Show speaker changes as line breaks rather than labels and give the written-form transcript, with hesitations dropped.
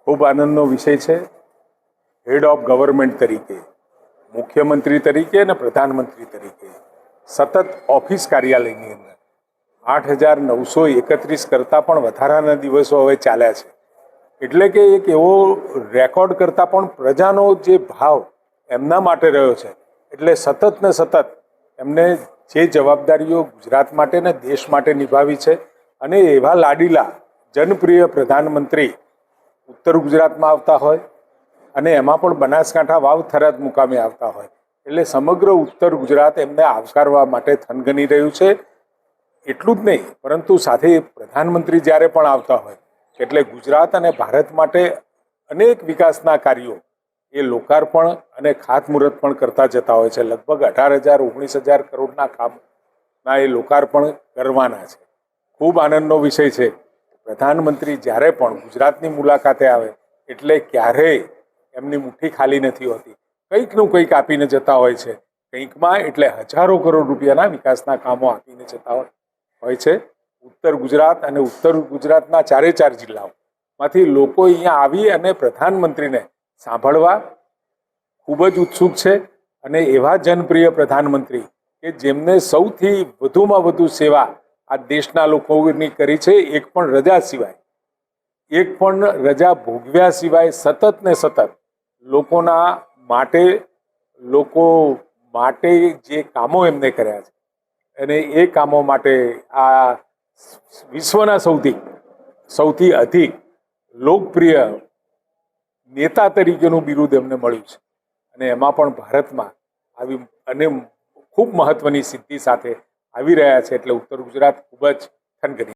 ખૂબ આનંદનો વિષય છે. હેડ ઓફ ગવર્મેન્ટ તરીકે, મુખ્યમંત્રી તરીકે અને પ્રધાનમંત્રી તરીકે સતત ઓફિસ કાર્યાલયની અંદર 8,931 કરતાં પણ વધારાના દિવસો હવે ચાલ્યા છે. એટલે કે એક એવો રેકોર્ડ કરતાં પણ પ્રજાનો જે ભાવ એમના માટે રહ્યો છે. એટલે સતત ને સતત એમને જે જવાબદારીઓ ગુજરાત માટે ને દેશ માટે નિભાવી છે અને એવા લાડીલા જનપ્રિય પ્રધાનમંત્રી ઉત્તર ગુજરાતમાં આવતા હોય અને એમાં પણ બનાસકાંઠા વાવ થરાદ મુકામે આવતા હોય એટલે સમગ્ર ઉત્તર ગુજરાત એમને આવકારવા માટે થનગની રહ્યું છે. એટલું જ નહીં, પરંતુ સાથે પ્રધાનમંત્રી જ્યારે પણ આવતા હોય એટલે ગુજરાત અને ભારત માટે અનેક વિકાસના કાર્યો એ લોકાર્પણ અને ખાતમુહૂર્ત પણ કરતા જતા હોય છે. લગભગ 18,000-19,000 કરોડના કામના એ લોકાર્પણ કરવાના છે. ખૂબ આનંદનો વિષય છે. પ્રધાનમંત્રી જ્યારે પણ ગુજરાતની મુલાકાતે આવે એટલે ક્યારેય એમની મુઠ્ઠી ખાલી નથી હોતી. કંઈકનું કંઈક આપીને જતા હોય છે. કંઈકમાં એટલે હજારો કરોડ રૂપિયાના વિકાસના કામો આપીને જતા હોય છે. ઉત્તર ગુજરાત અને ઉત્તર ગુજરાતના 4 જિલ્લાઓમાંથી લોકો અહીંયા આવી અને પ્રધાનમંત્રીને સાંભળવા ખૂબ જ ઉત્સુક છે. અને એવા જનપ્રિય પ્રધાનમંત્રી કે જેમને સૌથી વધુમાં વધુ સેવા આ દેશના લોકોની કરી છે, એક પણ રજા ભોગવ્યા સિવાય સતત ને સતત લોકો માટે જે કામો એમને કર્યા છે અને એ કામો માટે આ વિશ્વના સૌથી અધિક લોકપ્રિય નેતા તરીકેનું બિરુદ એમને મળ્યું છે. અને એમાં પણ ભારતમાં આવી અને ખૂબ મહત્વની સિદ્ધિ સાથે આવી રહ્યા છે. એટલે ઉત્તર ગુજરાત ખૂબ જ થનગની